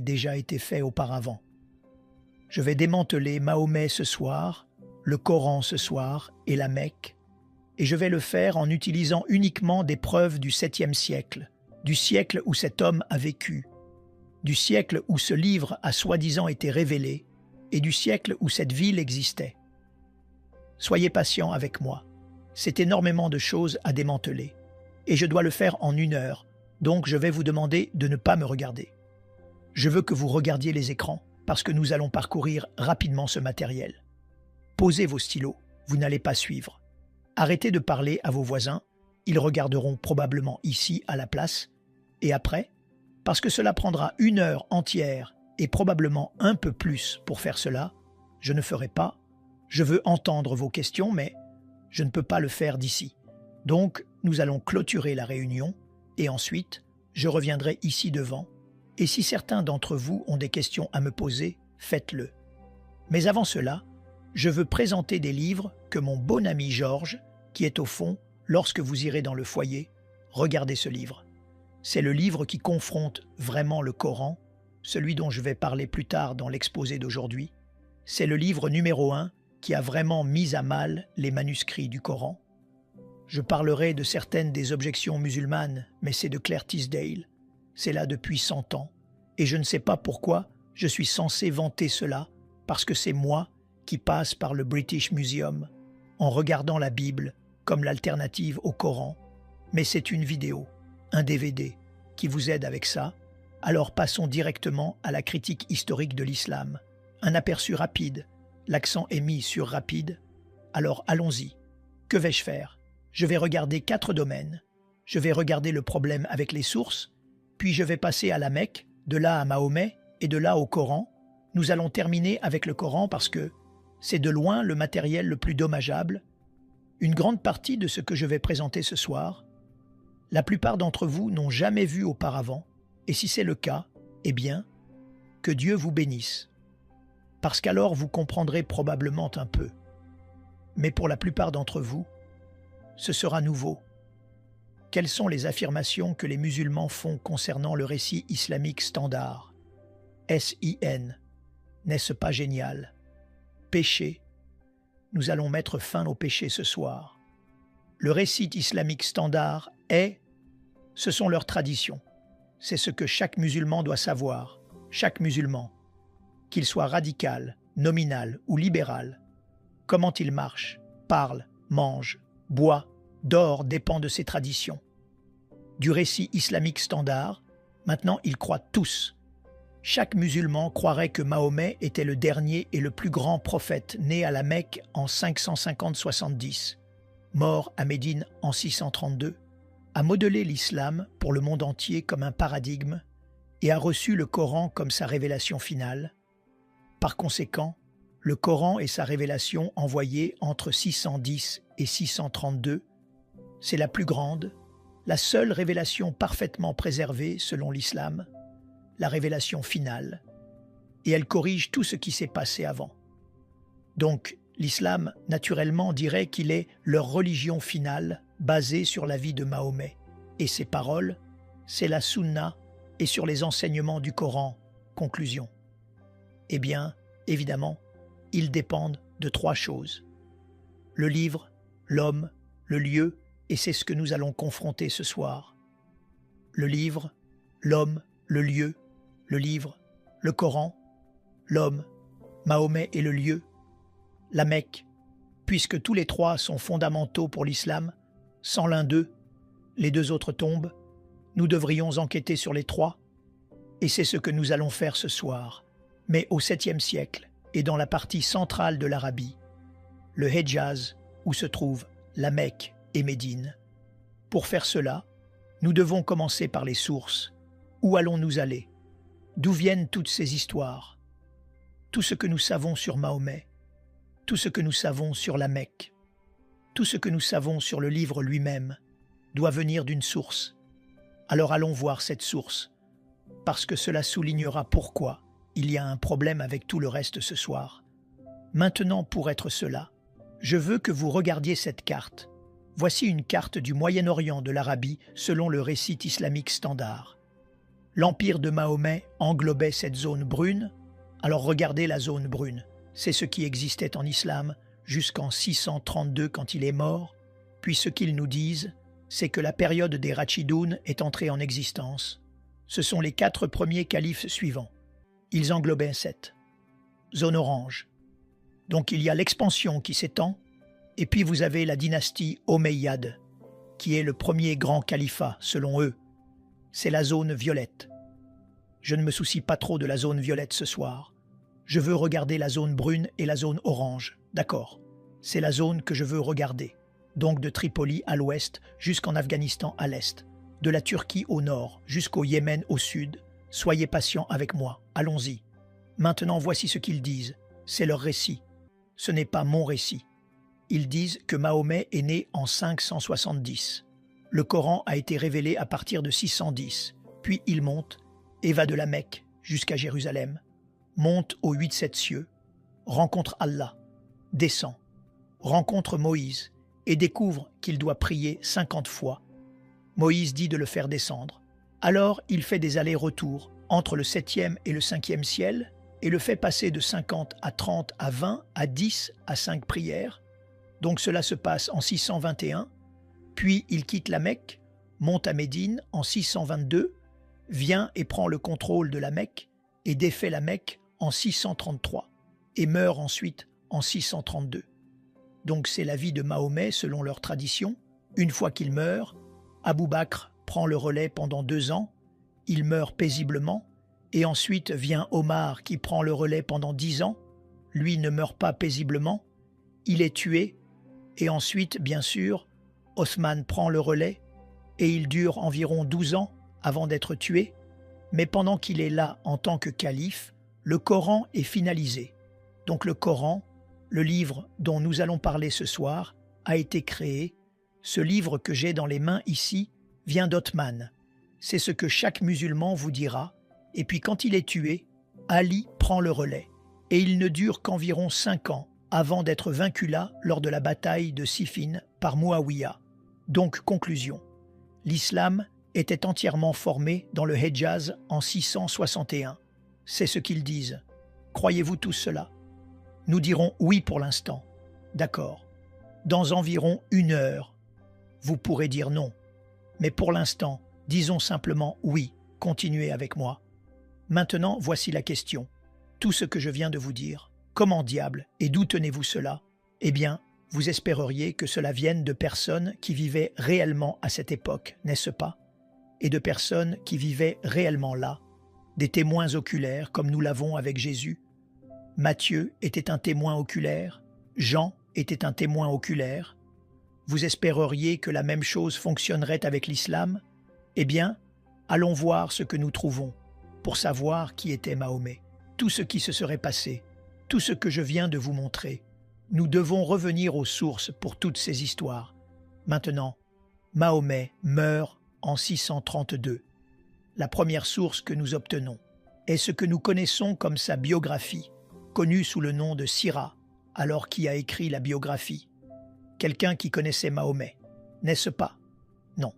déjà été fait auparavant. Je vais démanteler Mahomet ce soir, le Coran ce soir et la Mecque, et je vais le faire en utilisant uniquement des preuves du 7e siècle, du siècle où cet homme a vécu, du siècle où ce livre a soi-disant été révélé et du siècle où cette ville existait. Soyez patient avec moi, c'est énormément de choses à démanteler, et je dois le faire en 1 heure, donc je vais vous demander de ne pas me regarder. Je veux que vous regardiez les écrans, parce que nous allons parcourir rapidement ce matériel. Posez vos stylos, vous n'allez pas suivre. Arrêtez de parler à vos voisins, ils regarderont probablement ici à la place, et après, parce que cela prendra 1 heure entière et probablement un peu plus pour faire cela, je ne ferai pas. Je veux entendre vos questions, mais je ne peux pas le faire d'ici. Donc, nous allons clôturer la réunion et ensuite, je reviendrai ici devant. Et si certains d'entre vous ont des questions à me poser, faites-le. Mais avant cela, je veux présenter des livres que mon bon ami Georges, qui est au fond, lorsque vous irez dans le foyer, regardez ce livre. C'est le livre qui confronte vraiment le Coran, celui dont je vais parler plus tard dans l'exposé d'aujourd'hui. C'est le livre numéro 1 qui a vraiment mis à mal les manuscrits du Coran. Je parlerai de certaines des objections musulmanes, mais c'est de Claire Tisdale. C'est là depuis 100 ans, et je ne sais pas pourquoi je suis censé vanter cela, parce que c'est moi qui passe par le British Museum en regardant la Bible comme l'alternative au Coran, mais c'est une vidéo, un DVD, qui vous aide avec ça. Alors passons directement à la critique historique de l'islam. Un aperçu rapide, l'accent est mis sur rapide. Alors allons-y. Que vais-je faire? Je vais regarder 4 domaines. Je vais regarder le problème avec les sources, puis je vais passer à la Mecque, de là à Mahomet et de là au Coran. Nous allons terminer avec le Coran parce que c'est de loin le matériel le plus dommageable. Une grande partie de ce que je vais présenter ce soir, la plupart d'entre vous n'ont jamais vu auparavant, et si c'est le cas, eh bien, que Dieu vous bénisse. Parce qu'alors vous comprendrez probablement un peu. Mais pour la plupart d'entre vous, ce sera nouveau. Quelles sont les affirmations que les musulmans font concernant le récit islamique standard? S-I-N. N'est-ce pas génial? Péché. Nous allons mettre fin au péché ce soir. Le récit islamique standard ce sont leurs traditions. C'est ce que chaque musulman doit savoir. Chaque musulman, qu'il soit radical, nominal ou libéral. Comment il marche, parle, mange, boit, dort dépend de ses traditions. Du récit islamique standard, maintenant ils croient tous. Chaque musulman croirait que Mahomet était le dernier et le plus grand prophète né à la Mecque en 550-70, mort à Médine en 632, a modelé l'islam pour le monde entier comme un paradigme et a reçu le Coran comme sa révélation finale. Par conséquent, le Coran et sa révélation envoyée entre 610 et 632, c'est la plus grande, la seule révélation parfaitement préservée selon l'islam, la révélation finale, et elle corrige tout ce qui s'est passé avant. Donc, l'islam, naturellement, dirait qu'il est leur religion finale, basée sur la vie de Mahomet, et ses paroles, c'est la sunna, et sur les enseignements du Coran. Conclusion. Eh bien, évidemment, ils dépendent de 3 choses. Le livre, l'homme, le lieu, et c'est ce que nous allons confronter ce soir. Le livre, l'homme, le lieu, le livre, le Coran, l'homme, Mahomet et le lieu, la Mecque, puisque tous les 3 sont fondamentaux pour l'islam, sans l'un d'eux, les 2 autres tombent, nous devrions enquêter sur les 3, et c'est ce que nous allons faire ce soir, mais au 7e siècle et dans la partie centrale de l'Arabie, le Hedjaz, où se trouvent la Mecque et Médine. Pour faire cela, nous devons commencer par les sources. Où allons-nous aller? D'où viennent toutes ces histoires? Tout ce que nous savons sur Mahomet, tout ce que nous savons sur la Mecque, tout ce que nous savons sur le livre lui-même doit venir d'une source. Alors allons voir cette source, parce que cela soulignera pourquoi il y a un problème avec tout le reste ce soir. Maintenant, pour être cela, je veux que vous regardiez cette carte. Voici une carte du Moyen-Orient de l'Arabie selon le récit islamique standard. L'empire de Mahomet englobait cette zone brune. Alors regardez la zone brune. C'est ce qui existait en islam jusqu'en 632 quand il est mort. Puis ce qu'ils nous disent, c'est que la période des Rachidoun est entrée en existence. Ce sont les 4 premiers califes suivants. Ils englobaient 7. Zone orange. Donc il y a l'expansion qui s'étend, et puis vous avez la dynastie Omeyyade, qui est le premier grand califat, selon eux. C'est la zone violette. Je ne me soucie pas trop de la zone violette ce soir. Je veux regarder la zone brune et la zone orange. D'accord. C'est la zone que je veux regarder. Donc de Tripoli à l'ouest jusqu'en Afghanistan à l'est, de la Turquie au nord jusqu'au Yémen au sud. Soyez patients avec moi, allons-y. Maintenant voici ce qu'ils disent, c'est leur récit. Ce n'est pas mon récit. Ils disent que Mahomet est né en 570. Le Coran a été révélé à partir de 610, puis il monte et va de la Mecque jusqu'à Jérusalem, monte aux 8-7 cieux, rencontre Allah, descend, rencontre Moïse et découvre qu'il doit prier 50 fois. Moïse dit de le faire descendre. Alors il fait des allers-retours entre le 7e et le 5e ciel et le fait passer de 50 à 30 à 20 à 10 à 5 prières. Donc cela se passe en 621, puis il quitte la Mecque, monte à Médine en 622, vient et prend le contrôle de la Mecque et défait la Mecque en 633 et meurt ensuite en 632. Donc c'est la vie de Mahomet selon leur tradition. Une fois qu'il meurt, Abou Bakr prend le relais pendant 2 ans, il meurt paisiblement, et ensuite vient Omar qui prend le relais pendant 10 ans, lui ne meurt pas paisiblement, il est tué, et ensuite, bien sûr, Othman prend le relais, et il dure environ 12 ans avant d'être tué, mais pendant qu'il est là en tant que calife, le Coran est finalisé. Donc le Coran, le livre dont nous allons parler ce soir, a été créé. Ce livre que j'ai dans les mains ici vient d'Othman. C'est ce que chaque musulman vous dira. Et puis quand il est tué, Ali prend le relais. Et il ne dure qu'environ 5 ans avant d'être vaincu là lors de la bataille de Siffin par Muawiyah. Donc conclusion, l'islam était entièrement formé dans le Hedjaz en 661. C'est ce qu'ils disent. Croyez-vous tous cela? Nous dirons oui pour l'instant. D'accord. Dans environ 1 heure, vous pourrez dire non. Mais pour l'instant, disons simplement oui. Continuez avec moi. Maintenant, voici la question. Tout ce que je viens de vous dire, comment diable et d'où tenez-vous cela? Eh bien, vous espéreriez que cela vienne de personnes qui vivaient réellement à cette époque, n'est-ce pas? Et de personnes qui vivaient réellement là, des témoins oculaires comme nous l'avons avec Jésus. Matthieu était un témoin oculaire, Jean était un témoin oculaire. Vous espéreriez que la même chose fonctionnerait avec l'islam? Eh bien, allons voir ce que nous trouvons pour savoir qui était Mahomet, tout ce qui se serait passé, tout ce que je viens de vous montrer. Nous devons revenir aux sources pour toutes ces histoires. Maintenant, Mahomet meurt en 632. La première source que nous obtenons est ce que nous connaissons comme sa biographie, connue sous le nom de Sira. Alors qui a écrit la biographie? Quelqu'un qui connaissait Mahomet, n'est-ce pas? Non.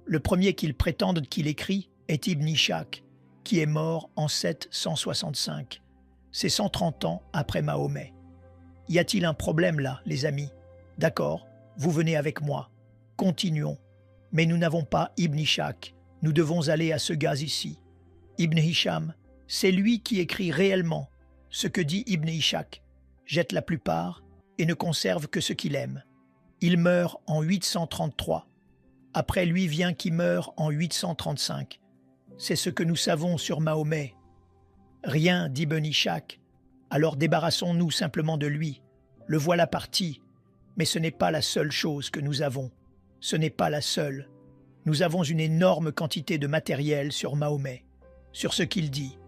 Le premier qu'ils prétendent qu'il écrit est Ibn Ishaq, qui est mort en 765. C'est 130 ans après Mahomet. Y a-t-il un problème là, les amis? D'accord, vous venez avec moi. Continuons. Mais nous n'avons pas Ibn Ishaq. Nous devons aller à ce gars ici. Ibn Hisham, c'est lui qui écrit réellement ce que dit Ibn Ishaq, jette la plupart et ne conserve que ce qu'il aime. Il meurt en 833. Après lui vient qui meurt en 835. C'est ce que nous savons sur Mahomet. Rien d'Ibn Ishaq. Alors débarrassons-nous simplement de lui. Le voilà parti. Mais ce n'est pas la seule chose que nous avons. Ce n'est pas la seule. Nous avons une énorme quantité de matériel sur Mahomet, sur ce qu'il dit.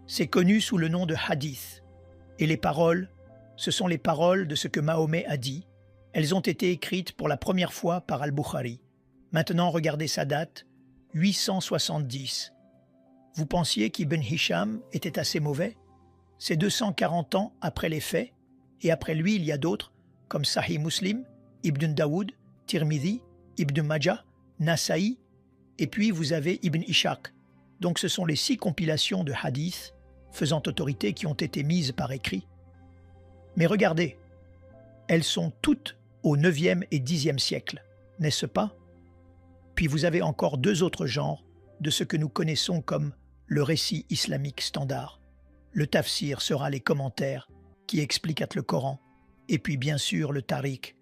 C'est connu sous le nom de hadith. Et les paroles, ce sont les paroles de ce que Mahomet a dit. Elles ont été écrites pour la première fois par Al-Bukhari. Maintenant, regardez sa date, 870. Vous pensiez qu'Ibn Hisham était assez mauvais? C'est 240 ans après les faits, et après lui, il y a d'autres, comme Sahih Muslim, Ibn Daoud, Tirmidhi, Ibn Majah, Nasa'i, et puis vous avez Ibn Ishaq. Donc ce sont les 6 compilations de hadiths faisant autorité qui ont été mises par écrit. Mais regardez, elles sont toutes au 9e et 10e siècle, n'est-ce pas? Puis vous avez encore 2 autres genres de ce que nous connaissons comme le récit islamique standard. Le tafsir sera les commentaires qui expliquent le Coran, et puis bien sûr le tariq,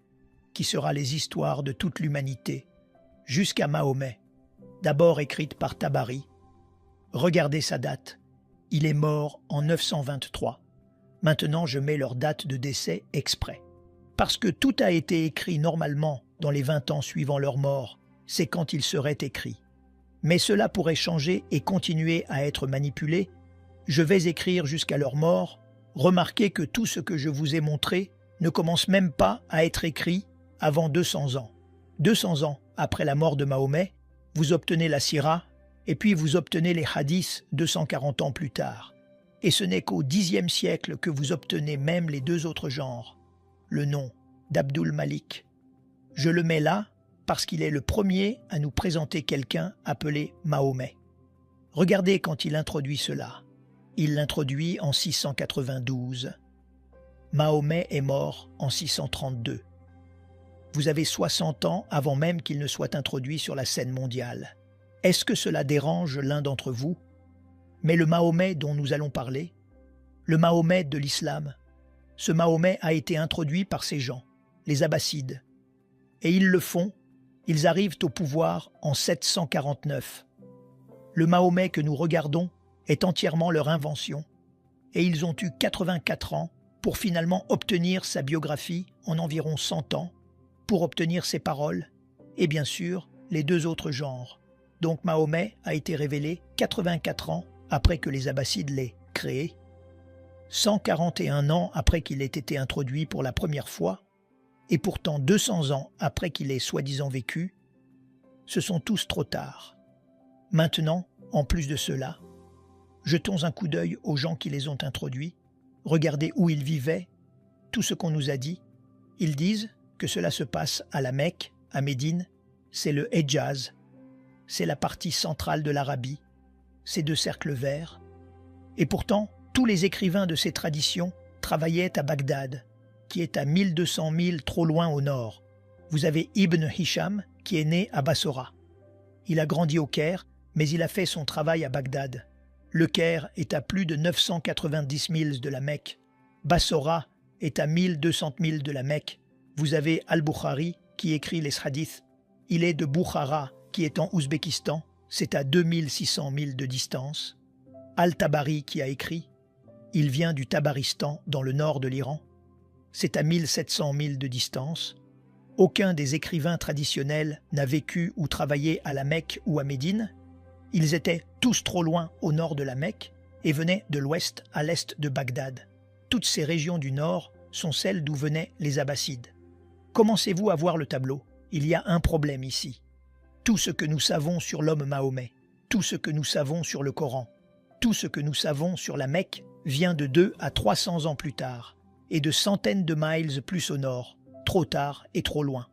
qui sera les histoires de toute l'humanité, jusqu'à Mahomet, d'abord écrite par Tabari. Regardez sa date, il est mort en 923. Maintenant je mets leur date de décès exprès. Parce que tout a été écrit normalement dans les 20 ans suivant leur mort, c'est quand il serait écrit. Mais cela pourrait changer et continuer à être manipulé. Je vais écrire jusqu'à leur mort. Remarquez que tout ce que je vous ai montré ne commence même pas à être écrit avant 200 ans. 200 ans après la mort de Mahomet, vous obtenez la Sira, et puis vous obtenez les hadiths 240 ans plus tard. Et ce n'est qu'au 10e siècle que vous obtenez même les 2 autres genres. Le nom d'Abdul Malik. Je le mets là parce qu'il est le premier à nous présenter quelqu'un appelé Mahomet. Regardez quand il introduit cela. Il l'introduit en 692. Mahomet est mort en 632. Vous avez 60 ans avant même qu'il ne soit introduit sur la scène mondiale. Est-ce que cela dérange l'un d'entre vous? Mais le Mahomet dont nous allons parler, le Mahomet de l'islam, ce Mahomet a été introduit par ces gens, les Abbassides. Et ils le font, ils arrivent au pouvoir en 749. Le Mahomet que nous regardons est entièrement leur invention, et ils ont eu 84 ans pour finalement obtenir sa biographie en environ 100 ans, pour obtenir ses paroles, et bien sûr les 2 autres genres. Donc Mahomet a été révélé 84 ans après que les Abbassides l'aient créé, 141 ans après qu'il ait été introduit pour la première fois, et pourtant 200 ans après qu'il ait soi-disant vécu. Ce sont tous trop tard. Maintenant, en plus de cela, jetons un coup d'œil aux gens qui les ont introduits, regardez où ils vivaient, tout ce qu'on nous a dit. Ils disent que cela se passe à la Mecque, à Médine, c'est le Hedjaz, c'est la partie centrale de l'Arabie, ces 2 cercles verts. Et pourtant, tous les écrivains de ces traditions travaillaient à Bagdad, qui est à 1200 milles trop loin au nord. Vous avez Ibn Hisham, qui est né à Bassora. Il a grandi au Caire, mais il a fait son travail à Bagdad. Le Caire est à plus de 990 milles de la Mecque. Bassora est à 1200 milles de la Mecque. Vous avez Al-Bukhari, qui écrit les hadiths. Il est de Bukhara, qui est en Ouzbékistan. C'est à 2600 milles de distance. Al-Tabari, qui a écrit. Il vient du Tabaristan, dans le nord de l'Iran. C'est à 1700 milles de distance. Aucun des écrivains traditionnels n'a vécu ou travaillé à la Mecque ou à Médine. Ils étaient tous trop loin au nord de la Mecque et venaient de l'ouest à l'est de Bagdad. Toutes ces régions du nord sont celles d'où venaient les Abbassides. Commencez-vous à voir le tableau? Il y a un problème ici. Tout ce que nous savons sur l'homme Mahomet, tout ce que nous savons sur le Coran, tout ce que nous savons sur la Mecque vient de 2 à 300 ans plus tard et de centaines de miles plus au nord, trop tard et trop loin.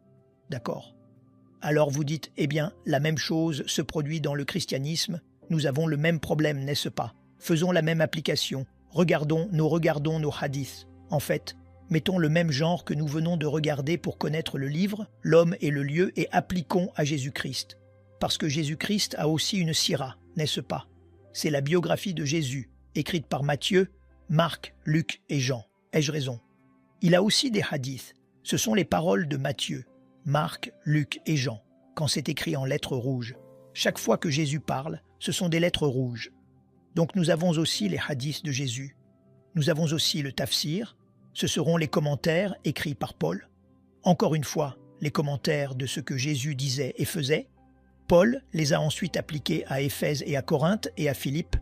D'accord? Alors vous dites, eh bien, la même chose se produit dans le christianisme, nous avons le même problème, n'est-ce pas? Faisons la même application, regardons nos hadiths. En fait, mettons le même genre que nous venons de regarder pour connaître le livre, l'homme et le lieu et appliquons à Jésus-Christ. Parce que Jésus-Christ a aussi une sira, n'est-ce pas? C'est la biographie de Jésus, écrite par Matthieu, Marc, Luc et Jean. Ai-je raison? Il a aussi des hadiths. Ce sont les paroles de Matthieu, Marc, Luc et Jean, quand c'est écrit en lettres rouges. Chaque fois que Jésus parle, ce sont des lettres rouges. Donc nous avons aussi les hadiths de Jésus. Nous avons aussi le tafsir. Ce seront les commentaires écrits par Paul. Encore une fois, les commentaires de ce que Jésus disait et faisait. Paul les a ensuite appliqués à Éphèse et à Corinthe et à Philippe.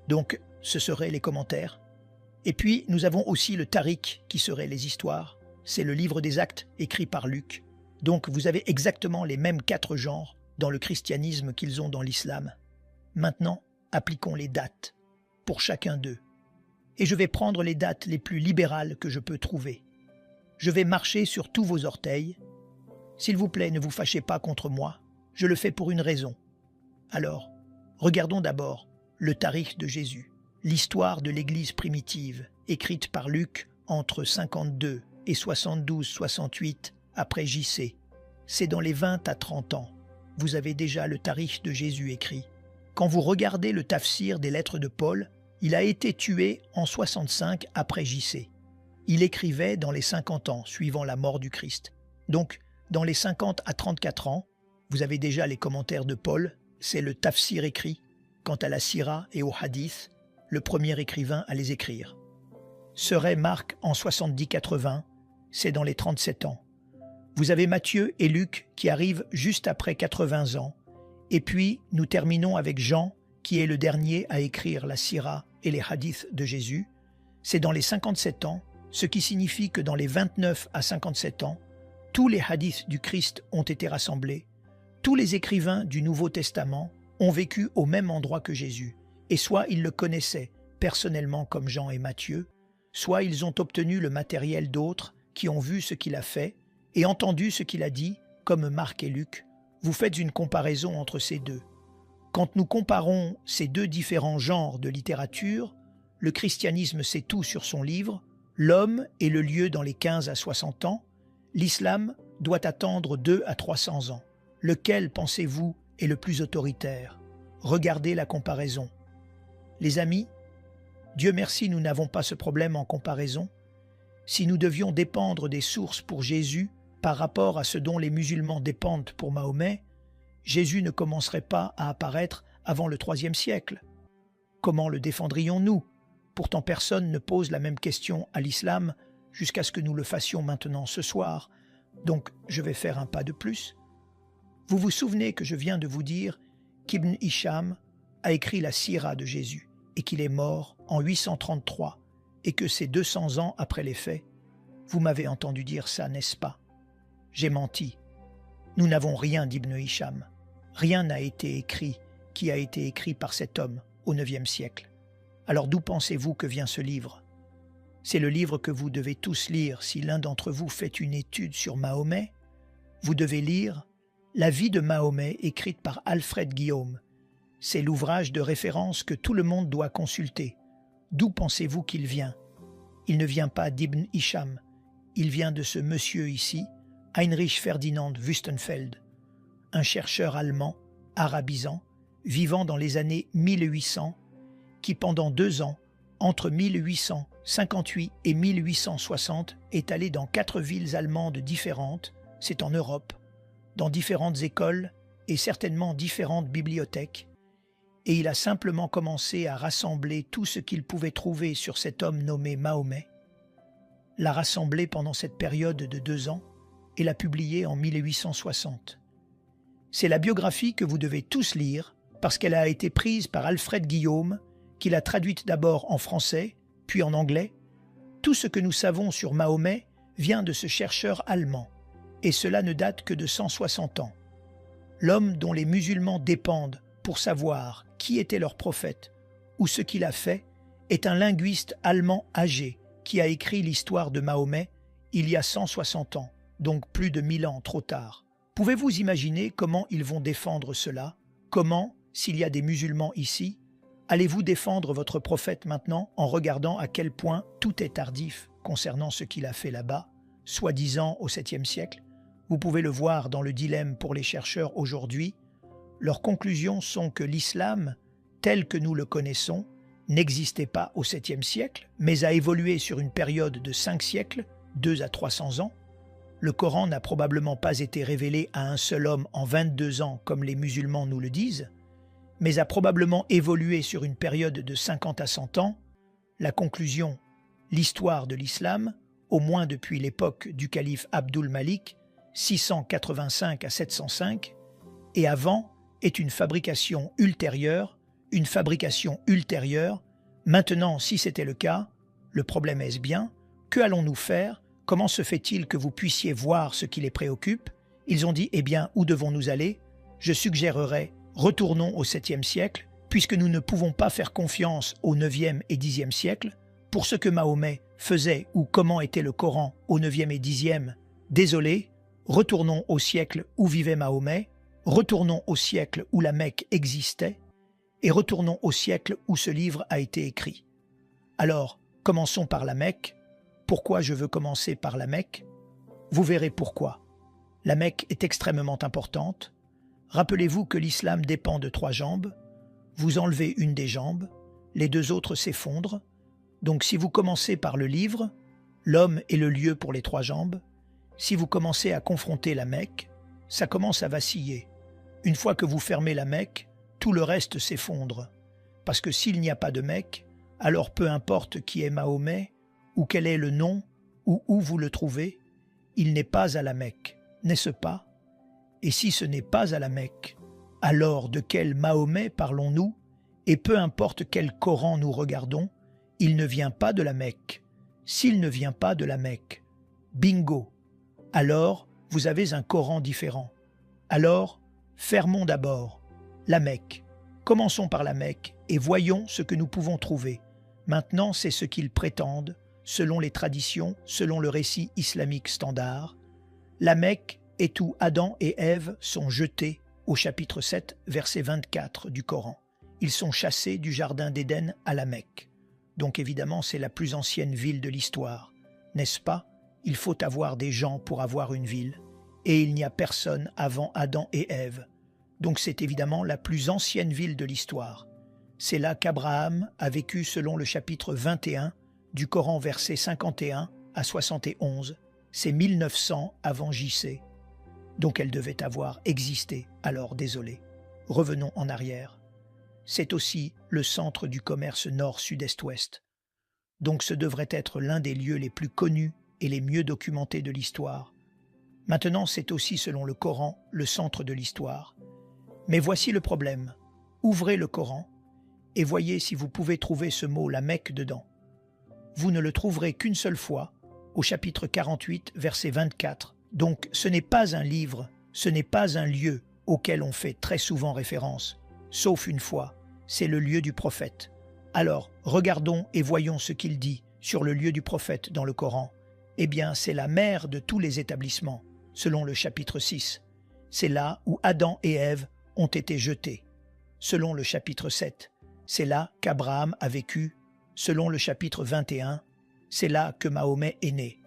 Donc, ce seraient les commentaires. Et puis, nous avons aussi le Tariq, qui seraient les histoires. C'est le livre des actes écrit par Luc. Donc, vous avez exactement les mêmes 4 genres dans le christianisme qu'ils ont dans l'islam. Maintenant, appliquons les dates pour chacun d'eux. Et je vais prendre les dates les plus libérales que je peux trouver. Je vais marcher sur tous vos orteils. S'il vous plaît, ne vous fâchez pas contre moi. Je le fais pour une raison. Alors, regardons d'abord le Tarikh de Jésus, l'histoire de l'Église primitive, écrite par Luc entre 52 et 72-68 après JC. C'est dans les 20 à 30 ans. Vous avez déjà le Tarikh de Jésus écrit. Quand vous regardez le tafsir des lettres de Paul, il a été tué en 65 après JC. Il écrivait dans les 50 ans, suivant la mort du Christ. Donc, dans les 50 à 34 ans, vous avez déjà les commentaires de Paul, c'est le tafsir écrit. Quant à la sira et au hadith, le premier écrivain à les écrire. Serait Marc en 70-80, c'est dans les 37 ans. Vous avez Matthieu et Luc qui arrivent juste après 80 ans. Et puis, nous terminons avec Jean, qui est le dernier à écrire la sira et les hadiths de Jésus. C'est dans les 57 ans, ce qui signifie que dans les 29 à 57 ans, tous les hadiths du Christ ont été rassemblés. Tous les écrivains du Nouveau Testament ont vécu au même endroit que Jésus, et soit ils le connaissaient personnellement comme Jean et Matthieu, soit ils ont obtenu le matériel d'autres qui ont vu ce qu'il a fait et entendu ce qu'il a dit, comme Marc et Luc. Vous faites une comparaison entre ces deux. Quand nous comparons ces deux différents genres de littérature, le christianisme sait tout sur son livre, l'homme et le lieu dans les 15 à 60 ans, l'islam doit attendre 2 à 300 ans. Lequel, pensez-vous, est le plus autoritaire? Regardez la comparaison. Les amis, Dieu merci, nous n'avons pas ce problème en comparaison. Si nous devions dépendre des sources pour Jésus par rapport à ce dont les musulmans dépendent pour Mahomet, Jésus ne commencerait pas à apparaître avant le IIIe siècle. Comment le défendrions-nous? Pourtant personne ne pose la même question à l'islam jusqu'à ce que nous le fassions maintenant ce soir. Donc je vais faire un pas de plus. Vous vous souvenez que je viens de vous dire qu'Ibn Hisham a écrit la sira de Jésus et qu'il est mort en 833 et que c'est 200 ans après les faits. Vous m'avez entendu dire ça, n'est-ce pas? J'ai menti. Nous n'avons rien d'Ibn Hisham. Rien n'a été écrit qui a été écrit par cet homme au IXe siècle. Alors d'où pensez-vous que vient ce livre? C'est le livre que vous devez tous lire si l'un d'entre vous fait une étude sur Mahomet. Vous devez lire La vie de Mahomet écrite par Alfred Guillaume. C'est l'ouvrage de référence que tout le monde doit consulter. D'où pensez-vous qu'il vient? Il ne vient pas d'Ibn Hisham. Il vient de ce monsieur ici, Heinrich Ferdinand Wüstenfeld, un chercheur allemand, arabisant, vivant dans les années 1800, qui pendant 2 ans, entre 1858 et 1860, est allé dans 4 villes allemandes différentes, c'est en Europe, dans différentes écoles et certainement différentes bibliothèques, et il a simplement commencé à rassembler tout ce qu'il pouvait trouver sur cet homme nommé Mahomet, l'a rassemblé pendant cette période de 2 ans et l'a publié en 1860. C'est la biographie que vous devez tous lire parce qu'elle a été prise par Alfred Guillaume, qui l'a traduite d'abord en français, puis en anglais. Tout ce que nous savons sur Mahomet vient de ce chercheur allemand, et cela ne date que de 160 ans. L'homme dont les musulmans dépendent pour savoir qui était leur prophète ou ce qu'il a fait est un linguiste allemand âgé qui a écrit l'histoire de Mahomet il y a 160 ans, donc plus de 1000 ans trop tard. Pouvez-vous imaginer comment ils vont défendre cela? Comment, s'il y a des musulmans ici, allez-vous défendre votre prophète maintenant en regardant à quel point tout est tardif concernant ce qu'il a fait là-bas, soi-disant au 7e siècle? Vous pouvez le voir dans le dilemme pour les chercheurs aujourd'hui. Leurs conclusions sont que l'islam, tel que nous le connaissons, n'existait pas au 7e siècle, mais a évolué sur une période de 5 siècles, 2 à 300 ans. Le Coran n'a probablement pas été révélé à un seul homme en 22 ans comme les musulmans nous le disent, mais a probablement évolué sur une période de 50 à 100 ans. La conclusion, l'histoire de l'islam, au moins depuis l'époque du calife Abdul Malik, 685 à 705, et avant, est une fabrication ultérieure. Maintenant, si c'était le cas, le problème est-ce bien? Que allons-nous faire? Comment se fait-il que vous puissiez voir ce qui les préoccupe? Ils ont dit, eh bien, où devons-nous aller? Je suggérerais, retournons au 7e siècle, puisque nous ne pouvons pas faire confiance au 9e et 10e siècle. Pour ce que Mahomet faisait ou comment était le Coran au 9e et 10e, désolé, retournons au siècle où vivait Mahomet, retournons au siècle où la Mecque existait, et retournons au siècle où ce livre a été écrit. Alors, commençons par la Mecque. Pourquoi je veux commencer par la Mecque? Vous verrez pourquoi. La Mecque est extrêmement importante. Rappelez-vous que l'islam dépend de 3 jambes. Vous enlevez une des jambes, les 2 autres s'effondrent. Donc si vous commencez par le livre, l'homme est le lieu pour les 3 jambes. Si vous commencez à confronter la Mecque, ça commence à vaciller. Une fois que vous fermez la Mecque, tout le reste s'effondre. Parce que s'il n'y a pas de Mecque, alors peu importe qui est Mahomet, ou quel est le nom, ou où vous le trouvez, il n'est pas à la Mecque, n'est-ce pas? Et si ce n'est pas à la Mecque, alors de quel Mahomet parlons-nous? Et peu importe quel Coran nous regardons, il ne vient pas de la Mecque. S'il ne vient pas de la Mecque, bingo! Alors, vous avez un Coran différent. Alors, fermons d'abord la Mecque. Commençons par la Mecque et voyons ce que nous pouvons trouver. Maintenant, c'est ce qu'ils prétendent, selon les traditions, selon le récit islamique standard. La Mecque est où Adam et Ève sont jetés au chapitre 7, verset 24 du Coran. Ils sont chassés du jardin d'Éden à la Mecque. Donc évidemment, c'est la plus ancienne ville de l'histoire. N'est-ce pas? Il faut avoir des gens pour avoir une ville. Et il n'y a personne avant Adam et Ève. Donc c'est évidemment la plus ancienne ville de l'histoire. C'est là qu'Abraham a vécu selon le chapitre 21 du Coran, versets 51 à 71. C'est 1900 avant JC. Donc elle devait avoir existé, alors désolé. Revenons en arrière. C'est aussi le centre du commerce nord-sud-est-ouest. Donc ce devrait être l'un des lieux les plus connus et les mieux documentés de l'histoire. Maintenant, c'est aussi, selon le Coran, le centre de l'histoire. Mais voici le problème. Ouvrez le Coran et voyez si vous pouvez trouver ce mot, la Mecque, dedans. Vous ne le trouverez qu'une seule fois, au chapitre 48, verset 24. Donc ce n'est pas un livre, ce n'est pas un lieu auquel on fait très souvent référence, sauf une fois, c'est le lieu du prophète. Alors, regardons et voyons ce qu'il dit sur le lieu du prophète dans le Coran. Eh bien, c'est la mère de tous les établissements, selon le chapitre 6. C'est là où Adam et Ève ont été jetés, selon le chapitre 7. C'est là qu'Abraham a vécu, selon le chapitre 21. C'est là que Mahomet est né.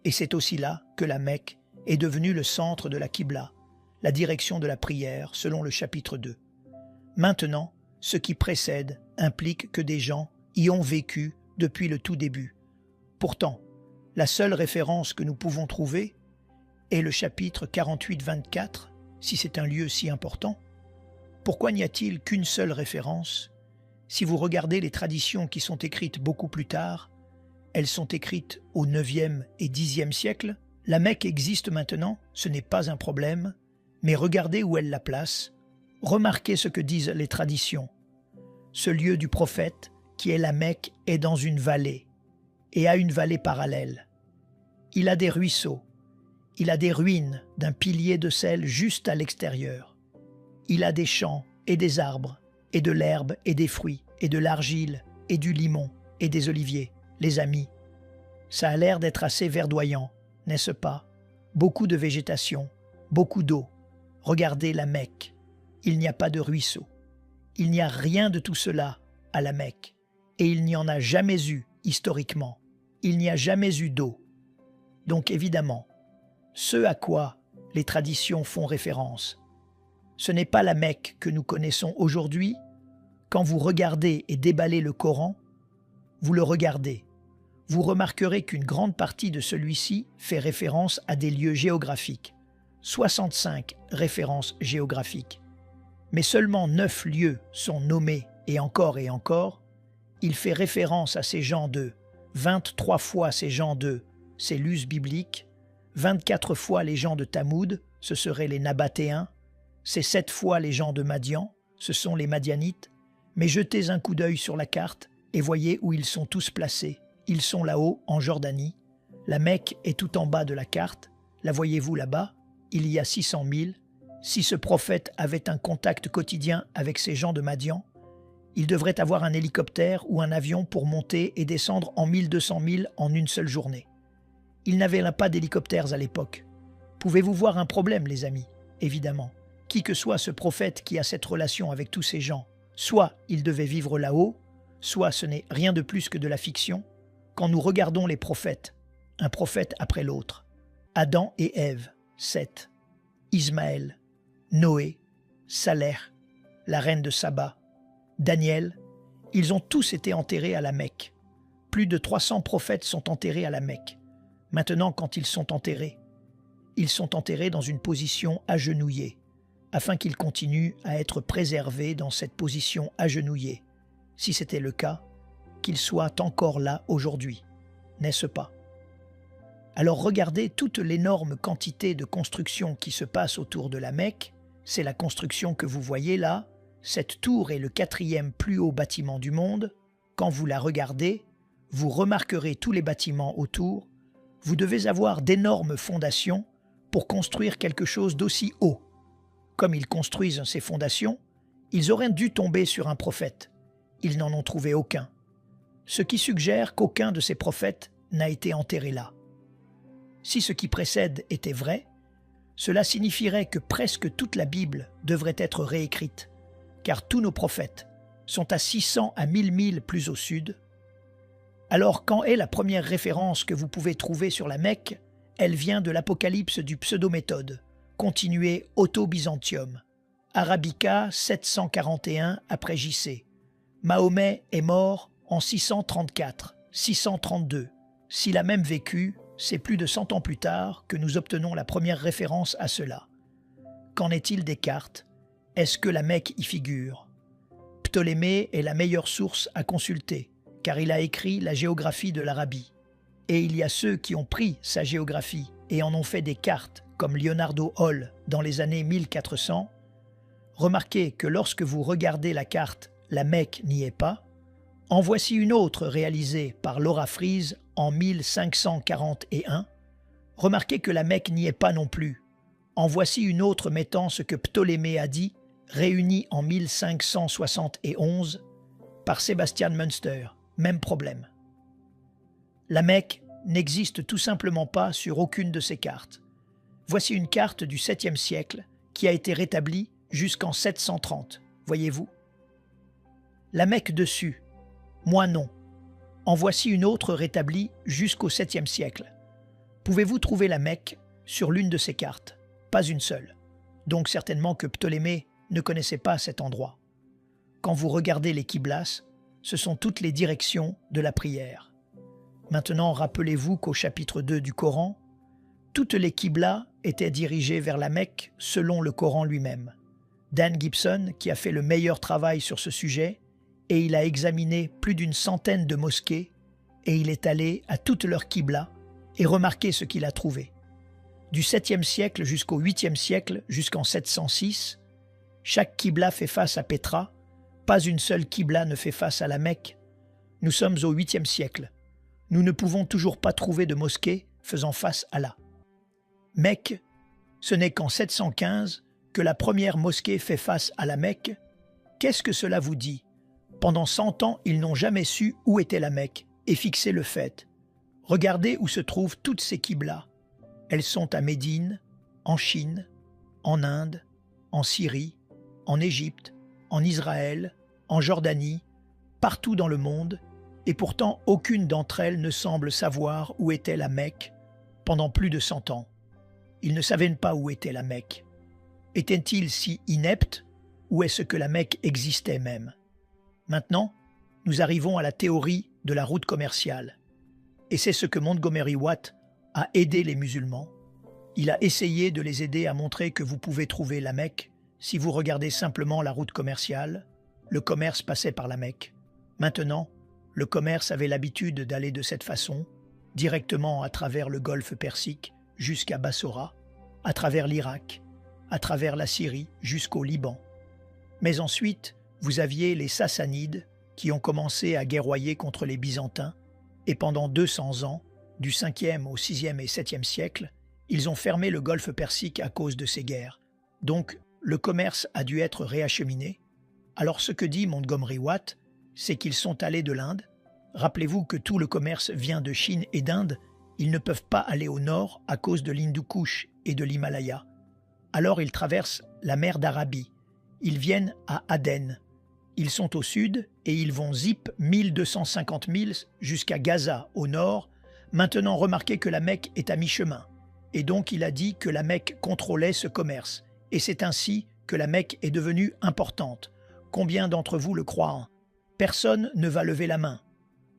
Et c'est aussi là que la Mecque est devenue le centre de la Qibla, la direction de la prière, selon le chapitre 2. Maintenant, ce qui précède implique que des gens y ont vécu depuis le tout début. Pourtant, la seule référence que nous pouvons trouver est le chapitre 48-24, si c'est un lieu si important. Pourquoi n'y a-t-il qu'une seule référence? Si vous regardez les traditions qui sont écrites beaucoup plus tard, elles sont écrites au 9e et 10e siècle. La Mecque existe maintenant, ce n'est pas un problème, mais regardez où elle la place. Remarquez ce que disent les traditions. Ce lieu du prophète, qui est la Mecque, est dans une vallée, et a une vallée parallèle. Il a des ruisseaux, il a des ruines d'un pilier de sel juste à l'extérieur. Il a des champs et des arbres, et de l'herbe et des fruits, et de l'argile, et du limon, et des oliviers. Les amis, ça a l'air d'être assez verdoyant, n'est-ce pas? Beaucoup de végétation, beaucoup d'eau. Regardez la Mecque. Il n'y a pas de ruisseau. Il n'y a rien de tout cela à la Mecque. Et il n'y en a jamais eu historiquement. Il n'y a jamais eu d'eau. Donc évidemment, ce à quoi les traditions font référence, ce n'est pas la Mecque que nous connaissons aujourd'hui. Quand vous regardez et déballez le Coran, vous le regardez. Vous remarquerez qu'une grande partie de celui-ci fait référence à des lieux géographiques. 65 références géographiques. Mais seulement 9 lieux sont nommés et encore, il fait référence à ces gens de 23 fois ces gens de ces lus bibliques, 24 fois les gens de Tamoud, ce seraient les Nabatéens, c'est 7 fois les gens de Madian, ce sont les Madianites, mais jetez un coup d'œil sur la carte et voyez où ils sont tous placés. Ils sont là-haut, en Jordanie. La Mecque est tout en bas de la carte. La voyez-vous là-bas? Il y a 600 000. Si ce prophète avait un contact quotidien avec ces gens de Madian, il devrait avoir un hélicoptère ou un avion pour monter et descendre en 1200 000 en une seule journée. Il n'avait pas d'hélicoptères à l'époque. Pouvez-vous voir un problème, les amis? Évidemment. Qui que soit ce prophète qui a cette relation avec tous ces gens, Soit ils devaient vivre là-haut, soit ce n'est rien de plus que de la fiction, quand nous regardons les prophètes, un prophète après l'autre, Adam et Ève, Seth, Ismaël, Noé, Saleh, la reine de Saba, Daniel, ils ont tous été enterrés à la Mecque. Plus de 300 prophètes sont enterrés à la Mecque. Maintenant, quand ils sont enterrés dans une position agenouillée, afin qu'ils continuent à être préservés dans cette position agenouillée. Si c'était le cas, qu'ils soient encore là aujourd'hui, n'est-ce pas? Alors regardez toute l'énorme quantité de construction qui se passe autour de la Mecque. C'est la construction que vous voyez là. Cette tour est le 4e plus haut bâtiment du monde. Quand vous la regardez, vous remarquerez tous les bâtiments autour. Vous devez avoir d'énormes fondations pour construire quelque chose d'aussi haut. Comme ils construisent ces fondations, ils auraient dû tomber sur un prophète. Ils n'en ont trouvé aucun. Ce qui suggère qu'aucun de ces prophètes n'a été enterré là. Si ce qui précède était vrai, cela signifierait que presque toute la Bible devrait être réécrite, car tous nos prophètes sont à 600 à 1000 milles plus au sud. Alors quand est la première référence que vous pouvez trouver sur la Mecque? Elle vient de l'Apocalypse du Pseudo-Méthode, continué Auto-Byzantium, Arabica 741 après JC. Mahomet est mort en 634, 632. S'il a même vécu, c'est plus de 100 ans plus tard que nous obtenons la première référence à cela. Qu'en est-il des cartes? Est-ce que la Mecque y figure? Ptolémée est la meilleure source à consulter, car il a écrit la géographie de l'Arabie. Et il y a ceux qui ont pris sa géographie et en ont fait des cartes, comme Leonardo Hall dans les années 1400. Remarquez que lorsque vous regardez la carte, la Mecque n'y est pas. En voici une autre réalisée par Laura Fries en 1541. Remarquez que la Mecque n'y est pas non plus. En voici une autre mettant ce que Ptolémée a dit, réunie en 1571 par Sebastian Münster. Même problème. La Mecque n'existe tout simplement pas sur aucune de ces cartes. Voici une carte du 7e siècle qui a été rétablie jusqu'en 730. Voyez-vous? La Mecque dessus. Moi non. En voici une autre rétablie jusqu'au 7e siècle. Pouvez-vous trouver la Mecque sur l'une de ces cartes? Pas une seule. Donc certainement que Ptolémée ne connaissait pas cet endroit. Quand vous regardez les qiblas, ce sont toutes les directions de la prière. Maintenant, rappelez-vous qu'au chapitre 2 du Coran, toutes les qiblas étaient dirigées vers la Mecque selon le Coran lui-même. Dan Gibson, qui a fait le meilleur travail sur ce sujet, et il a examiné plus d'une centaine de mosquées, et il est allé à toutes leurs qiblas et remarquez ce qu'il a trouvé. Du 7e siècle jusqu'au 8e siècle, jusqu'en 706, chaque qibla fait face à Pétra, pas une seule qibla ne fait face à la Mecque. Nous sommes au 8e siècle. Nous ne pouvons toujours pas trouver de mosquée faisant face à la Mecque. Ce n'est qu'en 715 que la première mosquée fait face à la Mecque. Qu'est-ce que cela vous dit? Pendant 100 ans, ils n'ont jamais su où était la Mecque et fixé le fait. Regardez où se trouvent toutes ces qiblas. Elles sont à Médine, en Chine, en Inde, en Syrie, en Égypte, en Israël, en Jordanie, partout dans le monde, et pourtant aucune d'entre elles ne semble savoir où était la Mecque pendant plus de 100 ans. Ils ne savaient pas où était la Mecque. Étaient-ils si ineptes, ou est-ce que la Mecque existait même? Maintenant, nous arrivons à la théorie de la route commerciale. Et c'est ce que Montgomery Watt a aidé les musulmans. Il a essayé de les aider à montrer que vous pouvez trouver la Mecque si vous regardez simplement la route commerciale. Le commerce passait par la Mecque. Maintenant, le commerce avait l'habitude d'aller de cette façon, directement à travers le golfe Persique jusqu'à Bassora, à travers l'Irak, à travers la Syrie jusqu'au Liban. Mais ensuite, vous aviez les Sassanides qui ont commencé à guerroyer contre les Byzantins et pendant 200 ans, du 5e au 6e et 7e siècle, ils ont fermé le golfe Persique à cause de ces guerres. Donc, le commerce a dû être réacheminé. Alors ce que dit Montgomery Watt, c'est qu'ils sont allés de l'Inde. Rappelez-vous que tout le commerce vient de Chine et d'Inde. Ils ne peuvent pas aller au nord à cause de l'Hindu-Kush et de l'Himalaya. Alors ils traversent la mer d'Arabie. Ils viennent à Aden. Ils sont au sud et ils vont zip 1250 milles jusqu'à Gaza, au nord. Maintenant, remarquez que la Mecque est à mi-chemin. Et donc, il a dit que la Mecque contrôlait ce commerce. Et c'est ainsi que la Mecque est devenue importante. Combien d'entre vous le croient? Personne ne va lever la main.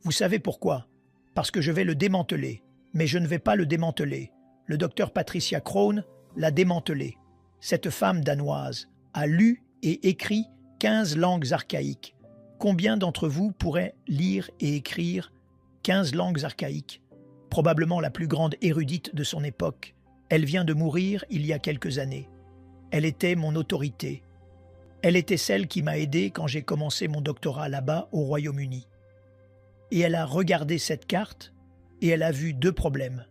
Vous savez pourquoi? Parce que je vais le démanteler. Mais je ne vais pas le démanteler. Le docteur Patricia Crone l'a démantelé. Cette femme danoise a lu et écrit 15 langues archaïques. Combien d'entre vous pourraient lire et écrire 15 langues archaïques? Probablement la plus grande érudite de son époque. Elle vient de mourir il y a quelques années. Elle était mon autorité. Elle était celle qui m'a aidé quand j'ai commencé mon doctorat là-bas au Royaume-Uni. Et elle a regardé cette carte et elle a vu 2 problèmes.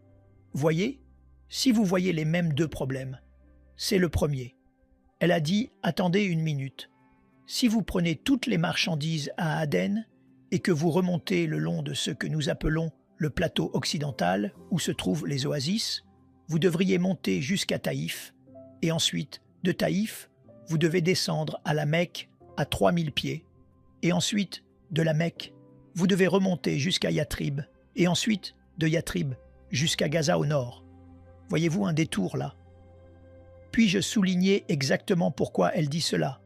Voyez? Si vous voyez les mêmes 2 problèmes, c'est le premier. Elle a dit « Attendez une minute. Si vous prenez toutes les marchandises à Aden et que vous remontez le long de ce que nous appelons le plateau occidental où se trouvent les oasis, vous devriez monter jusqu'à Taïf et ensuite, de Taïf, vous devez descendre à la Mecque à 3000 pieds et ensuite, de la Mecque, vous devez remonter jusqu'à Yatrib et ensuite, de Yatrib jusqu'à Gaza au nord. Voyez-vous un détour là? Puis-je souligner exactement pourquoi elle dit cela?